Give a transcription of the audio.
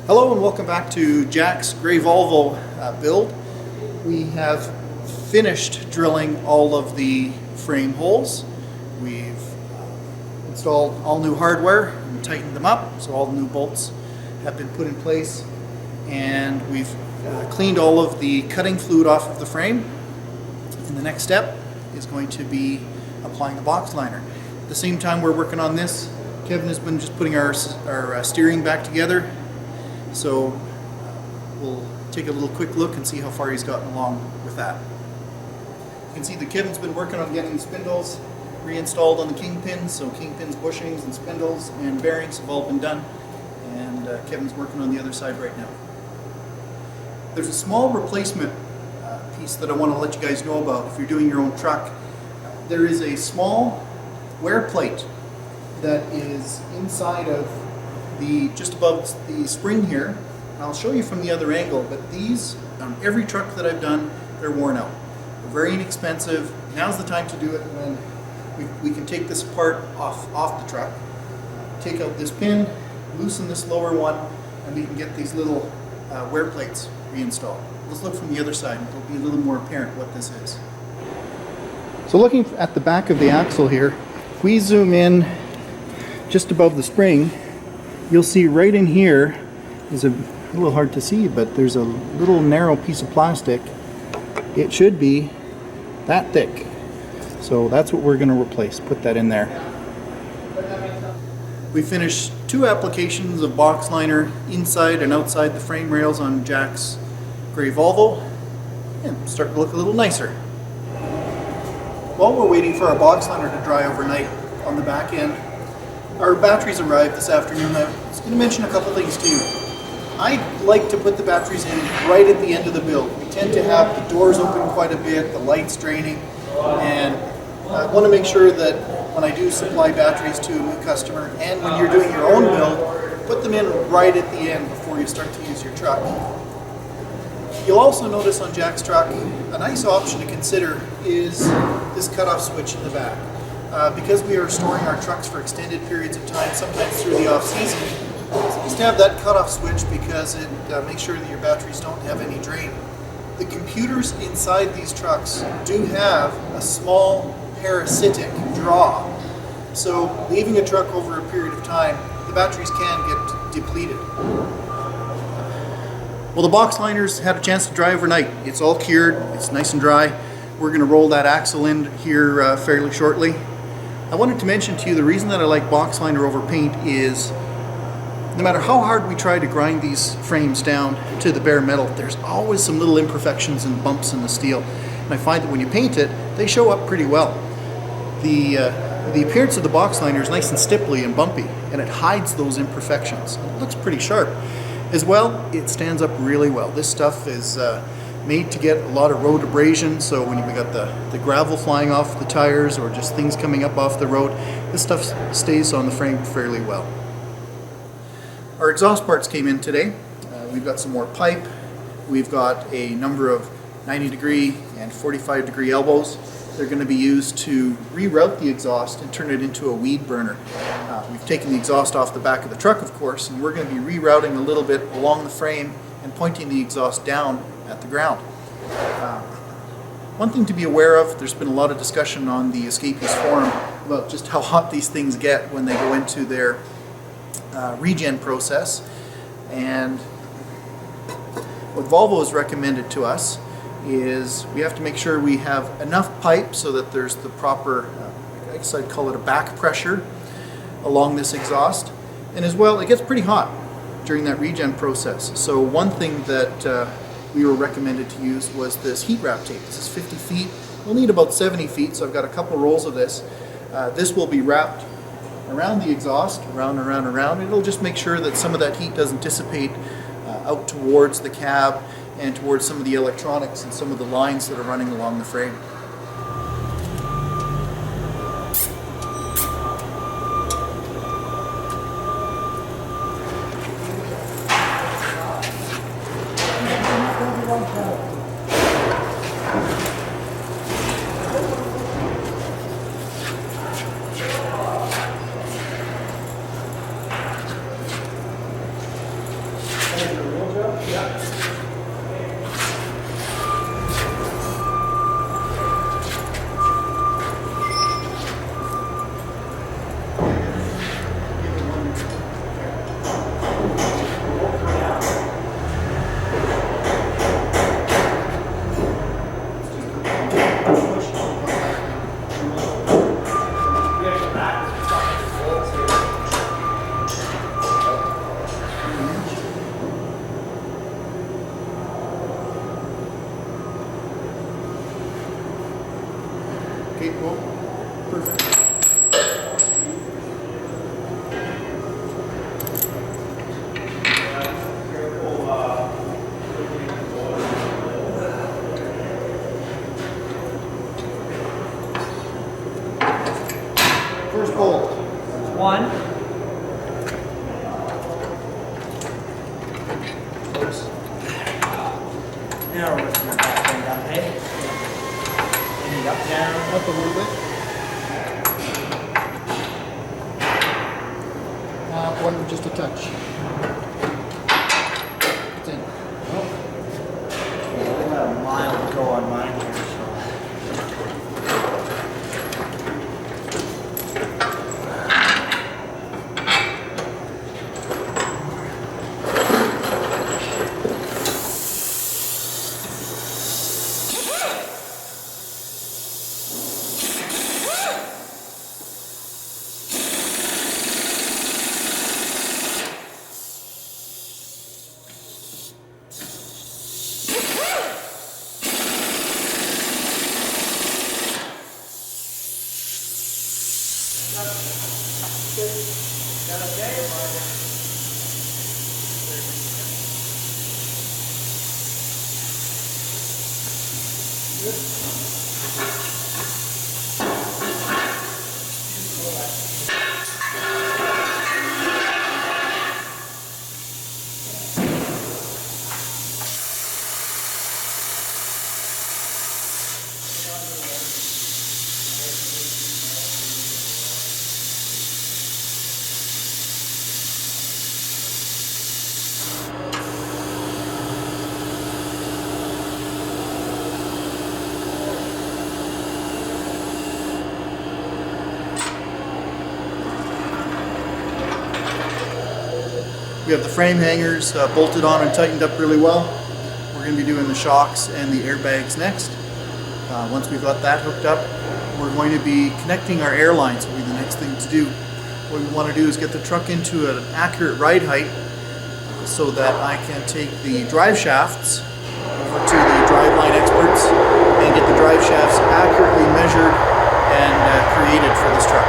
Hello and welcome back to Jack's Gray Volvo build. We have finished drilling all of the frame holes. We've installed all new hardware and tightened them up, so all the new bolts have been put in place, and we've cleaned all of the cutting fluid off of the frame. And the next step is going to be applying the box liner. At the same time we're working on this, Kevin has been just putting our steering back together. So we'll take a little quick look and see how far he's gotten along with that. You can see that Kevin's been working on getting the spindles reinstalled on the kingpins. So kingpins, bushings, and spindles and bearings have all been done. And Kevin's working on the other side right now. There's a small replacement piece that I want to let you guys know about if you're doing your own truck. There is a small wear plate that is inside of just above the spring here, and I'll show you from the other angle, but these, on every truck that I've done, they're worn out. They're very inexpensive. Now's the time to do it when we can take this part off the truck, take out this pin, loosen this lower one, and we can get these little wear plates reinstalled. Let's look from the other side, and it'll be a little more apparent what this is. So looking at the back of the axle here, if we zoom in just above the spring, you'll see right in here is a little hard to see, but there's a little narrow piece of plastic. It should be that thick. So that's what we're going to replace. Put that in there. We finished 2 applications of Boxliner inside and outside the frame rails on Jack's Gray Volvo, and starting to look a little nicer. While we're waiting for our Boxliner to dry overnight on the back end, our batteries arrived this afternoon. I was going to mention a couple things to you. I like to put the batteries in right at the end of the build. We tend to have the doors open quite a bit, the lights draining, and I want to make sure that when I do supply batteries to a new customer, and when you're doing your own build, put them in right at the end before you start to use your truck. You'll also notice on Jack's truck, a nice option to consider is this cutoff switch in the back. Because we are storing our trucks for extended periods of time, sometimes through the off-season, it's nice to have that cutoff switch because it makes sure that your batteries don't have any drain. The computers inside these trucks do have a small parasitic draw, so leaving a truck over a period of time, the batteries can get depleted. Well, the box liners had a chance to dry overnight. It's all cured, it's nice and dry. We're going to roll that axle in here fairly shortly. I wanted to mention to you the reason that I like Boxliner over paint is no matter how hard we try to grind these frames down to the bare metal, there's always some little imperfections and bumps in the steel. And I find that when you paint it, they show up pretty well. The appearance of the Boxliner is nice and stipply and bumpy, and it hides those imperfections. It looks pretty sharp. As well, it stands up really well. This stuff is made to get a lot of road abrasion, so when we got the gravel flying off the tires or just things coming up off the road, this stuff stays on the frame fairly well. Our exhaust parts came in today. We've got some more pipe. We've got a number of 90-degree and 45-degree elbows. They're going to be used to reroute the exhaust and turn it into a weed burner. We've taken the exhaust off the back of the truck, of course, and we're going to be rerouting a little bit along the frame and pointing the exhaust down at the ground. One thing to be aware of, there's been a lot of discussion on the Escapees forum about just how hot these things get when they go into their regen process. And what Volvo has recommended to us is we have to make sure we have enough pipe so that there's the proper, I guess I'd call it a back pressure along this exhaust. And as well, it gets pretty hot during that regen process. So one thing that we were recommended to use was this heat wrap tape. This is 50 feet. We'll need about 70 feet, so I've got a couple rolls of this. This will be wrapped around the exhaust, around, around, around. It'll just make sure that some of that heat doesn't dissipate out towards the cab and towards some of the electronics and some of the lines that are running along the frame. Okay, cool. Perfect. First bolt. One. Now we're lifting our back thing up, hey? And up, down. Up a little bit. One just a touch. It's in. Oh. Yeah, we got a mile to go on mine here, so. Got okay, Margaret? We have the frame hangers bolted on and tightened up really well. We're going to be doing the shocks and the airbags next. Once we've got that hooked up, we're going to be connecting our airlines, will be the next thing to do. What we want to do is get the truck into an accurate ride height so that I can take the drive shafts over to the driveline experts and get the drive shafts accurately measured and created for this truck.